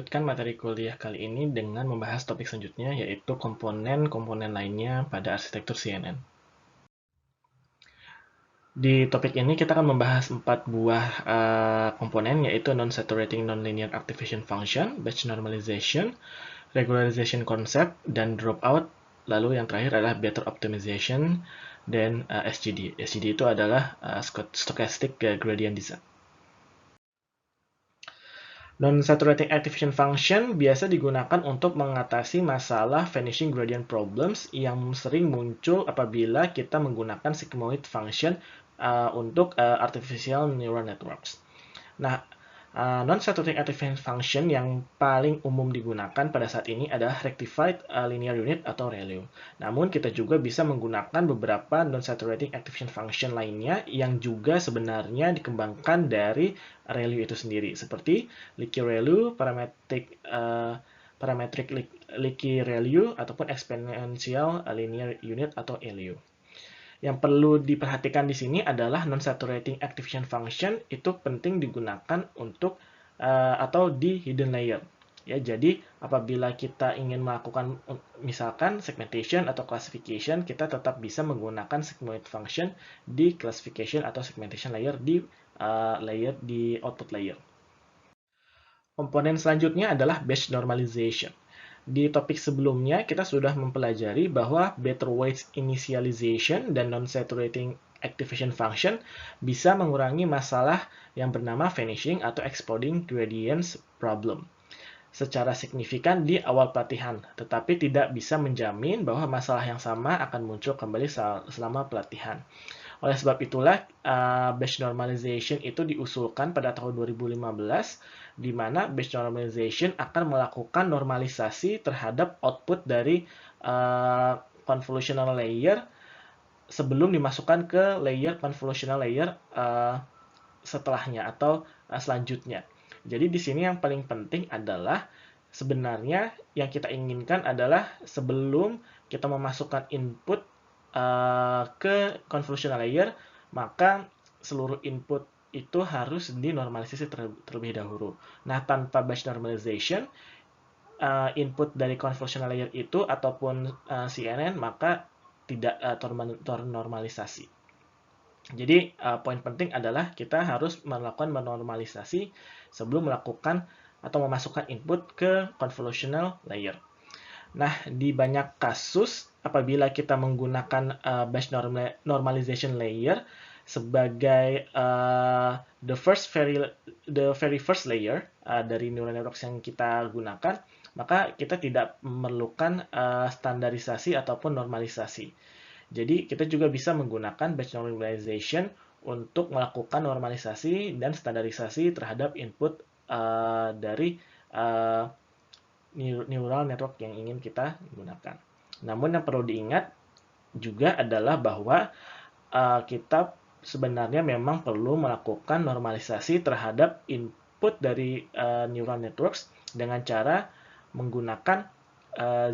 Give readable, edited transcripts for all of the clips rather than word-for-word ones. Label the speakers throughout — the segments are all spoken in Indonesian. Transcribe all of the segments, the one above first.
Speaker 1: melanjutkan materi kuliah kali ini dengan membahas topik selanjutnya, yaitu komponen-komponen lainnya pada arsitektur CNN. Di topik ini kita akan membahas 4 buah komponen, yaitu non-saturating nonlinear activation function, batch normalization, regularization concept, dan dropout. Lalu yang terakhir adalah better optimization dan SGD. SGD itu adalah stochastic gradient descent. Non-saturating activation function biasa digunakan untuk mengatasi masalah vanishing gradient problems yang sering muncul apabila kita menggunakan sigmoid function untuk artificial neural networks. Nah, non-saturating activation function yang paling umum digunakan pada saat ini adalah rectified linear unit atau ReLU. Namun kita juga bisa menggunakan beberapa non-saturating activation function lainnya yang juga sebenarnya dikembangkan dari ReLU itu sendiri, seperti leaky ReLU, parametric leaky ReLU, ataupun exponential linear unit atau LU. Yang perlu diperhatikan di sini adalah non-saturating activation function itu penting digunakan untuk atau di hidden layer. Ya, jadi apabila kita ingin melakukan misalkan segmentation atau classification, kita tetap bisa menggunakan sigmoid function di classification atau segmentation layer di output layer. Komponen selanjutnya adalah batch normalization. Di topik sebelumnya, kita sudah mempelajari bahwa better weights initialization dan non-saturating activation function bisa mengurangi masalah yang bernama vanishing atau exploding gradients problem secara signifikan di awal pelatihan, tetapi tidak bisa menjamin bahwa masalah yang sama akan muncul kembali selama pelatihan. Oleh sebab itulah, batch normalization itu diusulkan pada tahun 2015, di mana batch normalization akan melakukan normalisasi terhadap output dari convolutional layer sebelum dimasukkan ke layer convolutional layer setelahnya atau selanjutnya. Jadi di sini yang paling penting adalah sebenarnya yang kita inginkan adalah sebelum kita memasukkan input ke convolutional layer, maka seluruh input itu harus dinormalisasi terlebih dahulu. Nah, tanpa batch normalization, input dari convolutional layer itu ataupun CNN maka tidak ternormalisasi. Jadi, poin penting adalah kita harus melakukan normalisasi sebelum melakukan atau memasukkan input ke convolutional layer. Nah, di banyak kasus, apabila kita menggunakan batch normalization layer sebagai the very first layer dari neural networks yang kita gunakan, maka kita tidak memerlukan standarisasi ataupun normalisasi. Jadi, kita juga bisa menggunakan batch normalization untuk melakukan normalisasi dan standarisasi terhadap input dari neural network yang ingin kita gunakan. Namun yang perlu diingat juga adalah bahwa kita sebenarnya memang perlu melakukan normalisasi terhadap input dari neural networks dengan cara menggunakan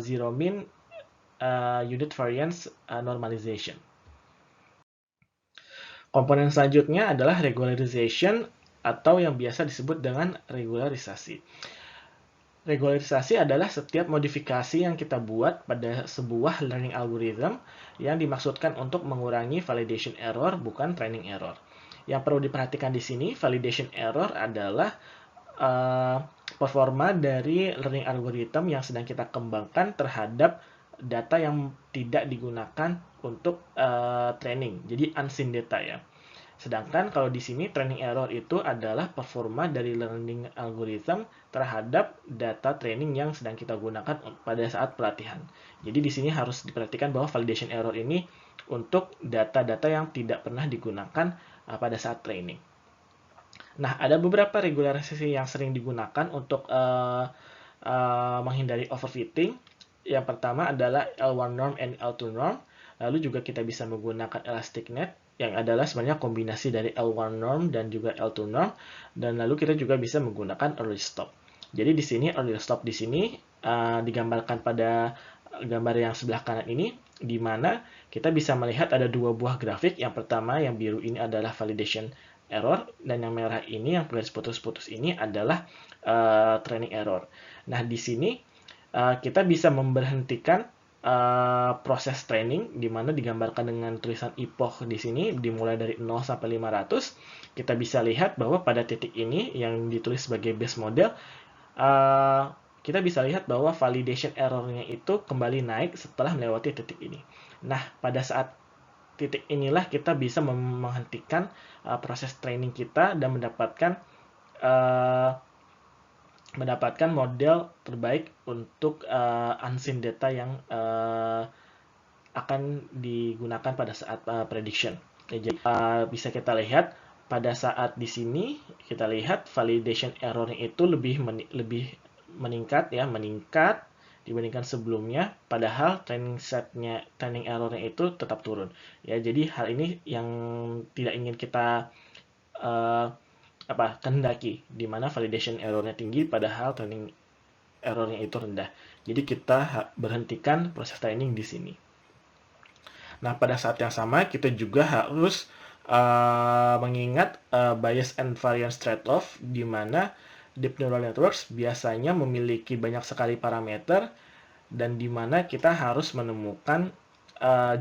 Speaker 1: zero mean unit variance normalization. Komponen selanjutnya adalah regularization atau yang biasa disebut dengan regularisasi. Regularisasi adalah setiap modifikasi yang kita buat pada sebuah learning algorithm yang dimaksudkan untuk mengurangi validation error, bukan training error. Yang perlu diperhatikan di sini, validation error adalah performa dari learning algorithm yang sedang kita kembangkan terhadap data yang tidak digunakan untuk training, jadi unseen data ya. Sedangkan kalau di sini training error itu adalah performa dari learning algorithm terhadap data training yang sedang kita gunakan pada saat pelatihan. Jadi di sini harus diperhatikan bahwa validation error ini untuk data-data yang tidak pernah digunakan pada saat training. Nah, ada beberapa regularisasi yang sering digunakan untuk menghindari overfitting. Yang pertama adalah L1 norm and L2 norm. Lalu juga kita bisa menggunakan elastic net yang adalah sebenarnya kombinasi dari L1 norm dan juga L2 norm, dan lalu kita juga bisa menggunakan early stop. Jadi di sini early stop di sini digambarkan pada gambar yang sebelah kanan ini, di mana kita bisa melihat ada dua buah grafik. Yang pertama yang biru ini adalah validation error, dan yang merah ini yang garis putus-putus ini adalah training error. Nah, di sini kita bisa memberhentikan proses training, di mana digambarkan dengan tulisan epoch di sini, dimulai dari 0 sampai 500. Kita bisa lihat bahwa pada titik ini yang ditulis sebagai base model, kita bisa lihat bahwa validation error-nya itu kembali naik setelah melewati titik ini. Nah, pada saat titik inilah kita bisa menghentikan proses training kita dan mendapatkan model terbaik untuk unseen data yang akan digunakan pada saat prediction. Jadi bisa kita lihat pada saat di sini kita lihat validation error itu lebih meningkat dibandingkan sebelumnya, padahal training errornya itu tetap turun. Ya, jadi hal ini yang tidak ingin kita kehendaki, di mana validation errornya tinggi padahal training errornya itu rendah. Jadi kita berhentikan proses training di sini. Nah, pada saat yang sama kita juga harus mengingat bias and variance trade-off, di mana deep neural networks biasanya memiliki banyak sekali parameter, dan di mana kita harus menemukan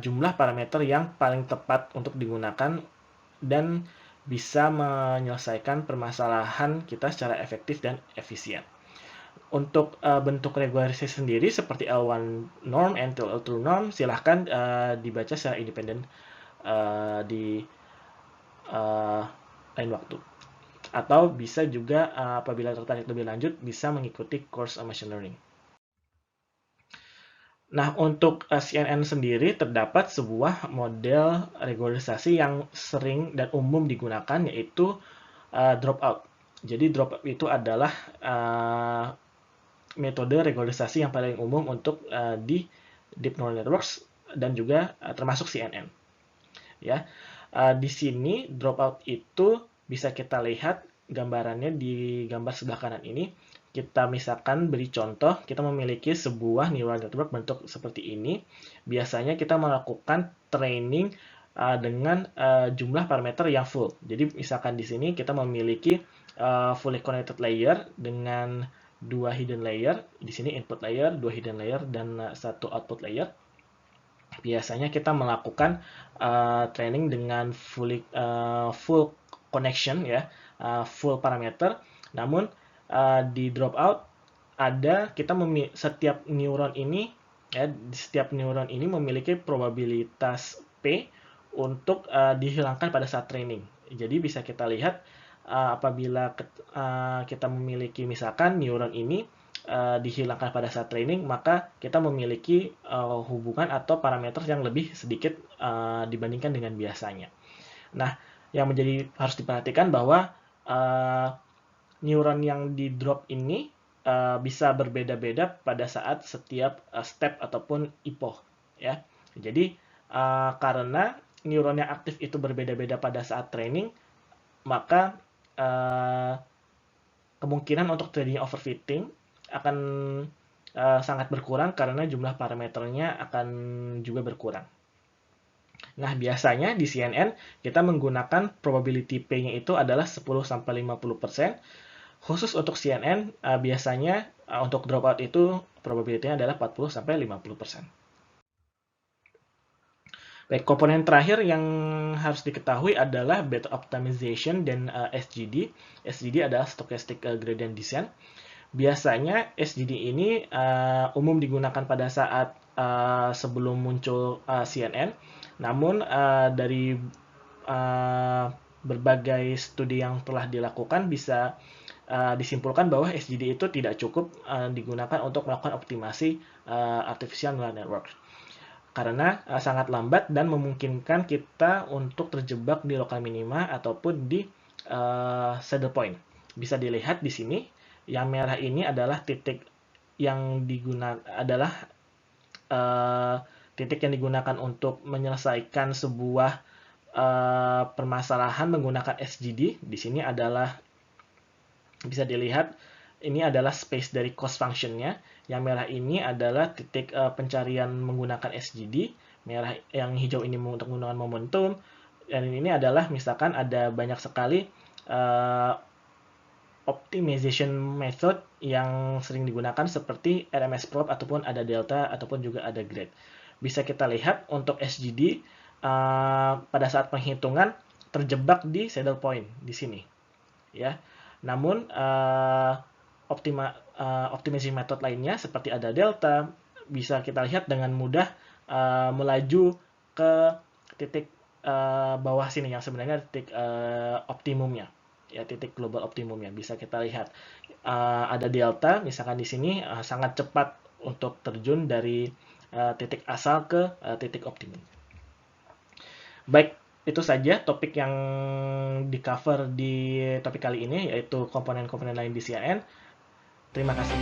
Speaker 1: jumlah parameter yang paling tepat untuk digunakan dan bisa menyelesaikan permasalahan kita secara efektif dan efisien. Untuk bentuk regularisasi sendiri seperti L1 norm and L2 norm, silahkan dibaca secara independen di lain waktu. Atau bisa juga apabila tertarik lebih lanjut, bisa mengikuti course machine learning. Nah, untuk CNN sendiri terdapat sebuah model regularisasi yang sering dan umum digunakan, yaitu dropout. Jadi dropout itu adalah metode regularisasi yang paling umum untuk di deep neural networks dan juga termasuk CNN. Ya, di sini dropout itu bisa kita lihat gambarannya di gambar sebelah kanan ini. Kita misalkan beri contoh, kita memiliki sebuah neural network bentuk seperti ini. Biasanya kita melakukan training dengan jumlah parameter yang full. Jadi misalkan di sini kita memiliki fully connected layer dengan 2 hidden layer. Di sini input layer, 2 hidden layer, dan 1 output layer. Biasanya kita melakukan training dengan full connection, ya, full parameter. Namun di dropout setiap neuron ini, ya, setiap neuron ini memiliki probabilitas P untuk dihilangkan pada saat training. Jadi bisa kita lihat apabila kita memiliki misalkan neuron ini dihilangkan pada saat training, maka kita memiliki hubungan atau parameter yang lebih sedikit dibandingkan dengan biasanya. Nah, yang harus diperhatikan bahwa neuron yang di drop ini bisa berbeda-beda pada saat setiap step ataupun epoch, ya. Jadi karena neuron yang aktif itu berbeda-beda pada saat training, maka kemungkinan untuk terjadinya overfitting akan sangat berkurang karena jumlah parameternya akan juga berkurang. Nah, biasanya di CNN kita menggunakan probability P-nya itu adalah 10-50%. Khusus untuk CNN, biasanya untuk dropout itu probability-nya adalah 40-50%. Baik, komponen terakhir yang harus diketahui adalah beta optimization dan SGD. SGD adalah stochastic gradient descent. Biasanya SGD ini umum digunakan pada saat sebelum muncul CNN. Namun dari berbagai studi yang telah dilakukan bisa disimpulkan bahwa SGD itu tidak cukup digunakan untuk melakukan optimasi artificial neural network, karena sangat lambat dan memungkinkan kita untuk terjebak di lokal minima ataupun di saddle point. Bisa dilihat di sini, yang merah ini adalah titik yang digunakan untuk menyelesaikan sebuah permasalahan menggunakan SGD. Di sini bisa dilihat ini adalah space dari cost function-nya. Yang merah ini adalah titik pencarian menggunakan SGD. Yang hijau ini untuk menggunakan momentum. Dan ini adalah misalkan ada banyak sekali optimization method yang sering digunakan seperti RMS probe ataupun ada delta ataupun juga ada grade. Bisa kita lihat untuk SGD pada saat penghitungan terjebak di saddle point di sini, ya. Namun optimization method lainnya seperti ada delta bisa kita lihat dengan mudah melaju ke titik bawah sini yang sebenarnya titik optimumnya, ya, titik global optimumnya bisa kita lihat. Ada delta misalkan di sini sangat cepat untuk terjun dari titik asal ke titik optimum. Baik, itu saja topik yang di-cover di topik kali ini, yaitu komponen-komponen lain di CAN. Terima kasih.